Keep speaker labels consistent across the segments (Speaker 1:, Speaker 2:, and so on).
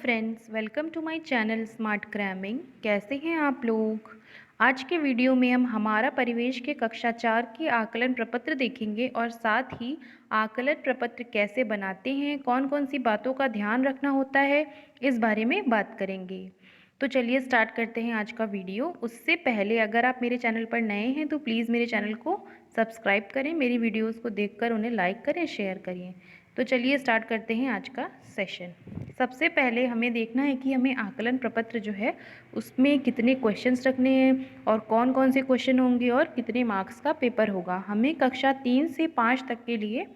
Speaker 1: Friends, welcome to my channel smart cramming. कैसे हैं आप लोग। आज के वीडियो में हम हमारा परिवेश के कक्षा 4 की आकलन प्रपत्र देखेंगे और साथ ही आकलन प्रपत्र कैसे बनाते हैं, कौन कौन सी बातों का ध्यान रखना होता है, इस बारे में बात करेंगे। तो चलिए स्टार्ट करते हैं आज का वीडियो। उससे पहले अगर आप मेरे चैनल पर नए हैं तो प्लीज़ मेरे चैनल को सब्सक्राइब करें, मेरी वीडियोज़ को देखकर उन्हें लाइक करें, शेयर करिए। तो चलिए स्टार्ट करते हैं आज का सेशन। सबसे पहले हमें देखना है कि हमें आकलन प्रपत्र जो है उसमें कितने क्वेश्चंस रखने हैं और कौन कौन से क्वेश्चन होंगे और कितने मार्क्स का पेपर होगा। हमें कक्षा 3 से 5 तक के लिए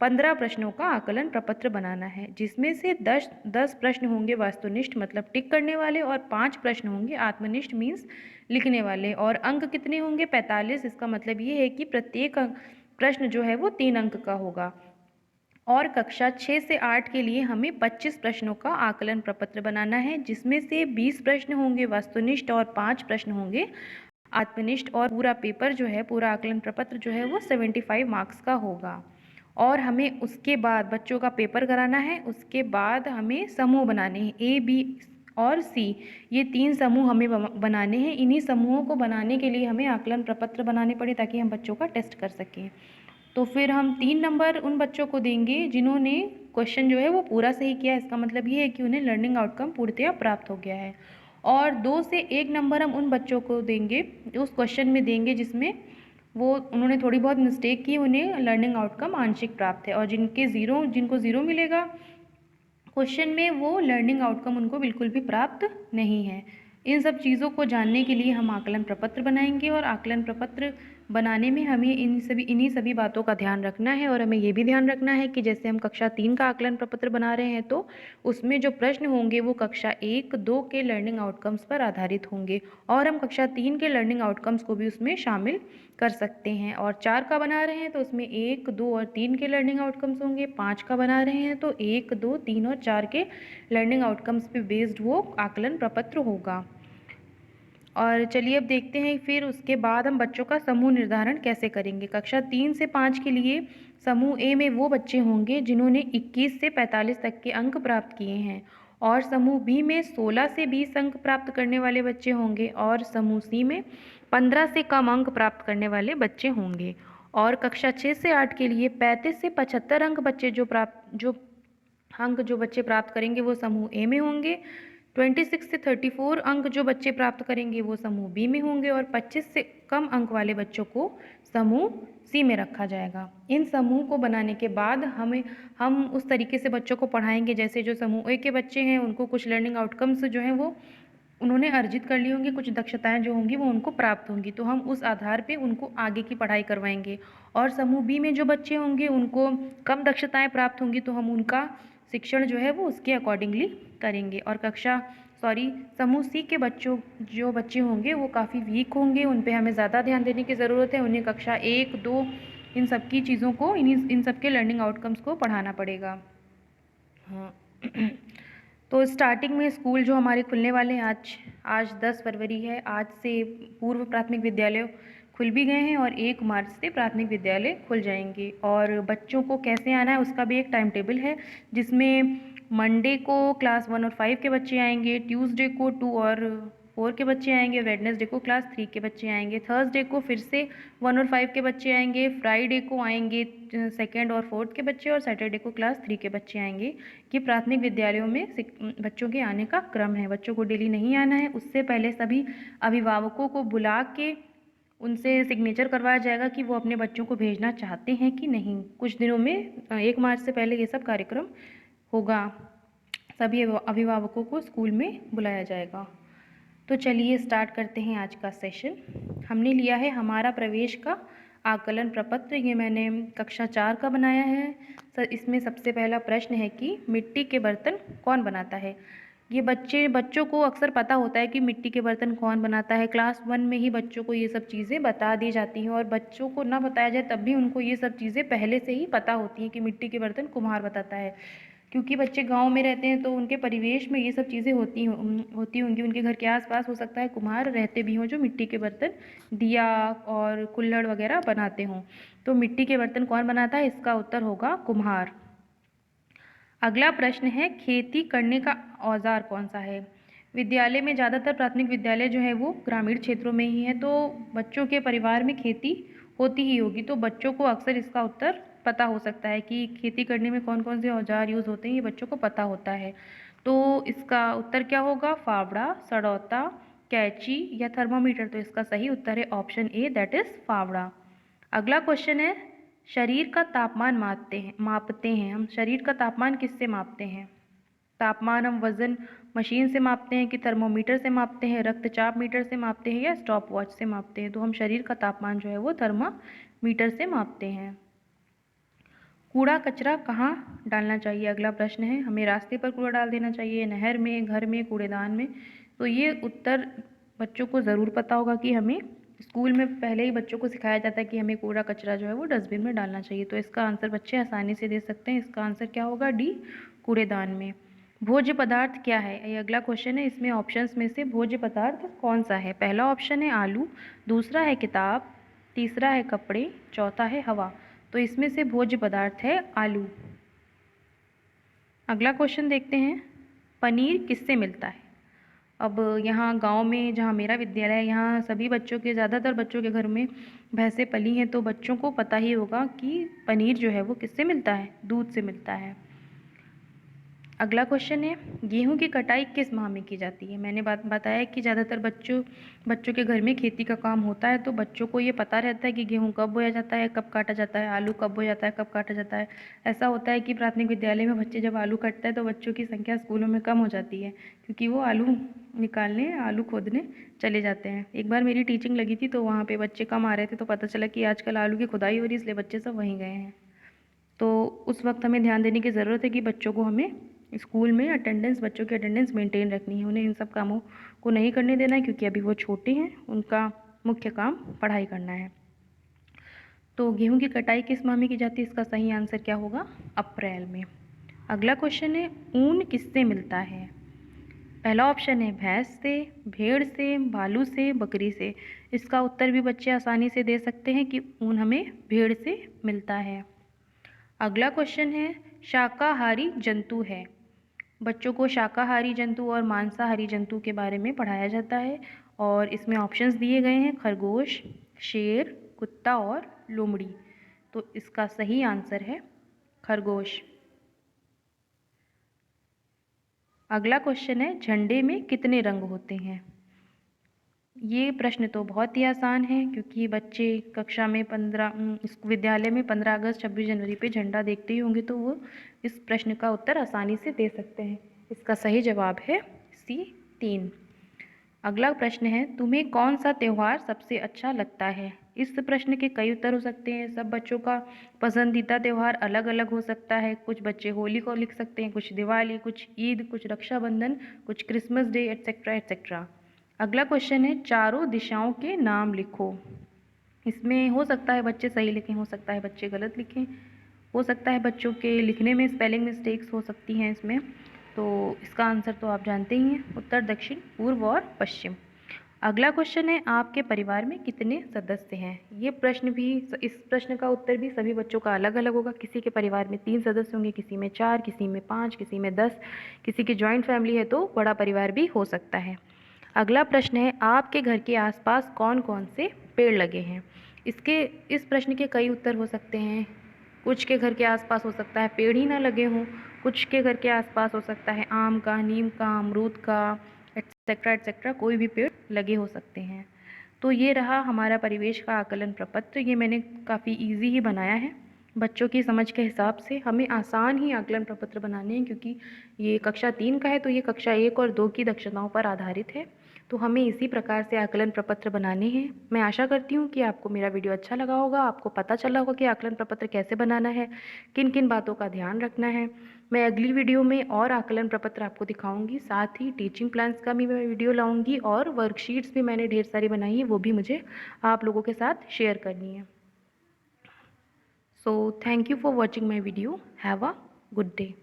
Speaker 1: 15 प्रश्नों का आकलन प्रपत्र बनाना है, जिसमें से 10 प्रश्न होंगे वास्तुनिष्ठ मतलब टिक करने वाले और 5 प्रश्न होंगे आत्मनिष्ठ मीन्स लिखने वाले। और अंक कितने होंगे? 45। इसका मतलब ये है कि प्रत्येक प्रश्न जो है वो 3 अंक का होगा। और कक्षा 6 से 8 के लिए हमें 25 प्रश्नों का आकलन प्रपत्र बनाना है, जिसमें से 20 प्रश्न होंगे वस्तुनिष्ठ और 5 प्रश्न होंगे आत्मनिष्ठ। और पूरा पेपर जो है, पूरा आकलन प्रपत्र जो है वो 75 मार्क्स का होगा। और हमें उसके बाद बच्चों का पेपर कराना है। उसके बाद हमें समूह बनाने हैं, ए बी और सी, ये 3 समूह हमें बनाने हैं। इन्हीं समूहों को बनाने के लिए हमें आकलन प्रपत्र बनाने पड़े ताकि हम बच्चों का टेस्ट कर सकें। तो फिर हम 3 नंबर उन बच्चों को देंगे जिन्होंने क्वेश्चन जो है वो पूरा सही किया। इसका मतलब ये है कि उन्हें लर्निंग आउटकम पूर्णतया प्राप्त हो गया है। और 2 से 1 नंबर हम उन बच्चों को देंगे, उस क्वेश्चन में देंगे जिसमें वो उन्होंने थोड़ी बहुत मिस्टेक की, उन्हें लर्निंग आउटकम आंशिक प्राप्त है। और जिनको ज़ीरो मिलेगा क्वेश्चन में, वो लर्निंग आउटकम उनको बिल्कुल भी प्राप्त नहीं है। इन सब चीज़ों को जानने के लिए हम आकलन प्रपत्र बनाएंगे और आकलन प्रपत्र बनाने में हमें इन्हीं सभी बातों का ध्यान रखना है। और हमें ये भी ध्यान रखना है कि जैसे हम कक्षा 3 का आकलन प्रपत्र बना रहे हैं तो उसमें जो प्रश्न होंगे वो कक्षा 1, 2 के लर्निंग आउटकम्स पर आधारित होंगे और हम कक्षा 3 के लर्निंग आउटकम्स को भी उसमें शामिल कर सकते हैं। और 4 का बना रहे हैं तो उसमें 1, 2 और 3 के लर्निंग आउटकम्स होंगे। 5 का बना रहे हैं तो 1, 2, 3 और 4 के लर्निंग आउटकम्स पे बेस्ड वो आकलन प्रपत्र होगा। और चलिए अब देखते हैं फिर उसके बाद हम बच्चों का समूह निर्धारण कैसे करेंगे। कक्षा 3 से 5 के लिए समूह ए में वो बच्चे होंगे जिन्होंने 21 से 45 तक के अंक प्राप्त किए हैं। और समूह बी में 16 से 20 अंक प्राप्त करने वाले बच्चे होंगे। और समूह सी में 15 से कम अंक प्राप्त करने वाले बच्चे होंगे। और कक्षा 6 से 8 के लिए 35 से 75 अंक जो बच्चे प्राप्त करेंगे वो समूह ए में होंगे। 26 से 34 अंक जो बच्चे प्राप्त करेंगे वो समूह बी में होंगे। और 25 से कम अंक वाले बच्चों को समूह सी में रखा जाएगा। इन समूह को बनाने के बाद हम उस तरीके से बच्चों को पढ़ाएंगे जैसे जो समूह ए के बच्चे हैं उनको कुछ लर्निंग आउटकम्स जो हैं वो उन्होंने अर्जित कर ली होंगी, कुछ दक्षताएं जो होंगी वो उनको प्राप्त होंगी, तो हम उस आधार पे उनको आगे की पढ़ाई करवाएंगे। और समूह बी में जो बच्चे होंगे उनको कम दक्षताएं प्राप्त होंगी तो हम उनका शिक्षण जो है वो उसके अकॉर्डिंगली करेंगे। और समूह सी के जो बच्चे होंगे वो काफ़ी वीक होंगे, उन पे हमें ज़्यादा ध्यान देने की ज़रूरत है। उन्हें कक्षा 1, 2 इन सब की चीज़ों को इन सब के लर्निंग आउटकम्स को पढ़ाना पड़ेगा। हाँ तो स्टार्टिंग में स्कूल जो हमारे खुलने वाले हैं, आज 10 फरवरी है। आज से पूर्व प्राथमिक विद्यालय खुल भी गए हैं और 1 मार्च से प्राथमिक विद्यालय खुल जाएंगे। और बच्चों को कैसे आना है उसका भी एक टाइम टेबल है, जिसमें मंडे को क्लास 1 और 5 के बच्चे आएंगे, ट्यूसडे को 2 और 4 के बच्चे आएंगे, वेडनेसडे को क्लास 3 के बच्चे आएंगे, थर्सडे को फिर से 1 और 5 के बच्चे आएंगे, फ्राइडे को आएंगे 2nd और 4th के बच्चे और सैटरडे को क्लास 3 के बच्चे आएंगे। ये प्राथमिक विद्यालयों में बच्चों के आने का क्रम है। बच्चों को डेली नहीं आना है, उससे पहले सभी अभिभावकों को बुला के उनसे सिग्नेचर करवाया जाएगा कि वो अपने बच्चों को भेजना चाहते हैं कि नहीं। कुछ दिनों में 1 मार्च से पहले ये सब कार्यक्रम होगा, सभी अभिभावकों को स्कूल में बुलाया जाएगा। तो चलिए स्टार्ट करते हैं आज का सेशन। हमने लिया है हमारा प्रवेश का आकलन प्रपत्र, ये मैंने कक्षा 4 का बनाया है। इसमें सबसे पहला प्रश्न है कि मिट्टी के बर्तन कौन बनाता है। ये बच्चों को अक्सर पता होता है कि मिट्टी के बर्तन कौन बनाता है। क्लास 1 में ही बच्चों को ये सब चीज़ें बता दी जाती हैं और बच्चों को ना बताया जाए तब भी उनको ये सब चीज़ें पहले से ही पता होती हैं कि मिट्टी के बर्तन कुम्हार बताता है। क्योंकि बच्चे गांव में रहते हैं तो उनके परिवेश में ये सब चीज़ें होती होंगी। उनके घर के आसपास हो सकता है कुम्हार रहते भी हों जो मिट्टी के बर्तन, दिया और कुल्हड़ वगैरह बनाते हों। तो मिट्टी के बर्तन कौन बनाता है, इसका उत्तर होगा कुम्हार। अगला प्रश्न है, खेती करने का औजार कौन सा है। विद्यालय में ज़्यादातर प्राथमिक विद्यालय जो है वो ग्रामीण क्षेत्रों में ही है, तो बच्चों के परिवार में खेती होती ही होगी, तो बच्चों को अक्सर इसका उत्तर पता हो सकता है कि खेती करने में कौन कौन से औजार यूज़ होते हैं, ये बच्चों को पता होता है। तो इसका उत्तर क्या होगा, फावड़ा, सड़ौता, कैंची या थर्मामीटर। तो इसका सही उत्तर है ऑप्शन ए, दैट इज़ फावड़ा। अगला क्वेश्चन है, शरीर का तापमान मापते हैं हम शरीर का तापमान किससे मापते हैं। तापमान हम वजन मशीन से मापते हैं कि थर्मोमीटर से मापते हैं, रक्तचाप मीटर से मापते हैं या स्टॉप वॉच से मापते हैं। तो हम शरीर का तापमान जो है वो थर्मामीटर से मापते हैं। कूड़ा कचरा कहाँ डालना चाहिए, अगला प्रश्न है। हमें रास्ते पर कूड़ा डाल देना चाहिए, नहर में, घर में, कूड़ेदान में। तो ये उत्तर बच्चों को ज़रूर पता होगा कि हमें स्कूल में पहले ही बच्चों को सिखाया जाता है कि हमें कूड़ा कचरा जो है वो डस्टबिन में डालना चाहिए। तो इसका आंसर बच्चे आसानी से दे सकते हैं। इसका आंसर क्या होगा, डी, कूड़ेदान में। भोज्य पदार्थ क्या है, ये अगला क्वेश्चन है। इसमें ऑप्शंस में से भोज्य पदार्थ कौन सा है। पहला ऑप्शन है आलू, दूसरा है किताब, तीसरा है कपड़े, चौथा है हवा। तो इसमें से भोज्य पदार्थ है आलू। अगला क्वेश्चन देखते हैं, पनीर किससे मिलता है। अब यहाँ गांव में जहाँ मेरा विद्यालय है, यहाँ सभी बच्चों के, ज़्यादातर बच्चों के घर में भैंसें पली हैं, तो बच्चों को पता ही होगा कि पनीर जो है वो किससे मिलता है, दूध से मिलता है। अगला क्वेश्चन है, गेहूं की कटाई किस माह में की जाती है। मैंने बताया कि ज़्यादातर बच्चों के घर में खेती का काम होता है, तो बच्चों को ये पता रहता है कि गेहूं कब बोया जाता है, कब काटा जाता है, आलू कब बोया जाता है, कब काटा जाता है। ऐसा होता है कि प्राथमिक विद्यालय में बच्चे जब आलू काटते हैं तो बच्चों की संख्या स्कूलों में कम हो जाती है, क्योंकि वो आलू निकालने, आलू खोदने चले जाते हैं। एक बार मेरी टीचिंग लगी थी तो वहाँ पर बच्चे कम आ रहे थे, तो पता चला कि आजकल आलू की खुदाई हो रही है, इसलिए बच्चे सब वहीं गए हैं। तो उस वक्त हमें ध्यान देने की ज़रूरत है कि बच्चों को हमें स्कूल में बच्चों की अटेंडेंस मेंटेन रखनी है। उन्हें इन सब कामों को नहीं करने देना है, क्योंकि अभी वो छोटे हैं, उनका मुख्य काम पढ़ाई करना है। तो गेहूं की कटाई किस माह में की जाती है, इसका सही आंसर क्या होगा, अप्रैल में। अगला क्वेश्चन है, ऊन किससे मिलता है। पहला ऑप्शन है भैंस से, भेड़ से, भालू से, बकरी से। इसका उत्तर भी बच्चे आसानी से दे सकते हैं कि ऊन हमें भेड़ से मिलता है। अगला क्वेश्चन है, शाकाहारी जंतु है। बच्चों को शाकाहारी जंतु और मांसाहारी जंतु के बारे में पढ़ाया जाता है, और इसमें ऑप्शंस दिए गए हैं, खरगोश, शेर, कुत्ता और लोमड़ी। तो इसका सही आंसर है खरगोश। अगला क्वेश्चन है, झंडे में कितने रंग होते हैं। ये प्रश्न तो बहुत ही आसान है, क्योंकि बच्चे कक्षा में इस विद्यालय में 15 अगस्त 26 जनवरी पे झंडा देखते ही होंगे, तो वो इस प्रश्न का उत्तर आसानी से दे सकते हैं। इसका सही जवाब है सी, 3। अगला प्रश्न है, तुम्हें कौन सा त्यौहार सबसे अच्छा लगता है। इस प्रश्न के कई उत्तर हो सकते हैं। सब बच्चों का पसंदीदा त्यौहार अलग अलग हो सकता है। कुछ बच्चे होली को लिख सकते हैं, कुछ दिवाली, कुछ ईद, कुछ रक्षाबंधन, कुछ क्रिसमस डे, एट्सेट्रा एट्सेट्रा। अगला क्वेश्चन है, चारों दिशाओं के नाम लिखो। इसमें हो सकता है बच्चे सही लिखें, हो सकता है बच्चे गलत लिखें, हो सकता है बच्चों के लिखने में स्पेलिंग मिस्टेक्स हो सकती हैं इसमें। तो इसका आंसर तो आप जानते ही हैं, उत्तर, दक्षिण, पूर्व और पश्चिम। अगला क्वेश्चन है, आपके परिवार में कितने सदस्य हैं। इस प्रश्न का उत्तर भी सभी बच्चों का अलग अलग होगा। किसी के परिवार में 3 सदस्य होंगे, किसी में 4, किसी में 5, किसी में 10, किसी की जॉइंट फैमिली है तो बड़ा परिवार भी हो सकता है। अगला प्रश्न है, आपके घर के आसपास कौन कौन से पेड़ लगे हैं। इस प्रश्न के कई उत्तर हो सकते हैं। कुछ के घर के आसपास हो सकता है पेड़ ही ना लगे हों, कुछ के घर के आसपास हो सकता है आम का, नीम का, अमरूद का, एट्सेट्रा एट्सेट्रा, कोई भी पेड़ लगे हो सकते हैं। तो ये रहा हमारा परिवेश का आकलन प्रपत्र। ये मैंने काफ़ी इजी ही बनाया है। बच्चों की समझ के हिसाब से हमें आसान ही आकलन प्रपत्र बनाने हैं, क्योंकि ये कक्षा 3 का है, तो ये कक्षा 1 और 2 की दक्षताओं पर आधारित है। तो हमें इसी प्रकार से आकलन प्रपत्र बनाने हैं। मैं आशा करती हूँ कि आपको मेरा वीडियो अच्छा लगा होगा, आपको पता चला होगा कि आकलन प्रपत्र कैसे बनाना है, किन किन बातों का ध्यान रखना है। मैं अगली वीडियो में और आकलन प्रपत्र आपको दिखाऊंगी, साथ ही टीचिंग प्लान्स का भी मैं वीडियो लाऊंगी, और वर्कशीट्स भी मैंने ढेर सारी बनाई है, वो भी मुझे आप लोगों के साथ शेयर करनी है। So thank you for watching my video. Have a good day.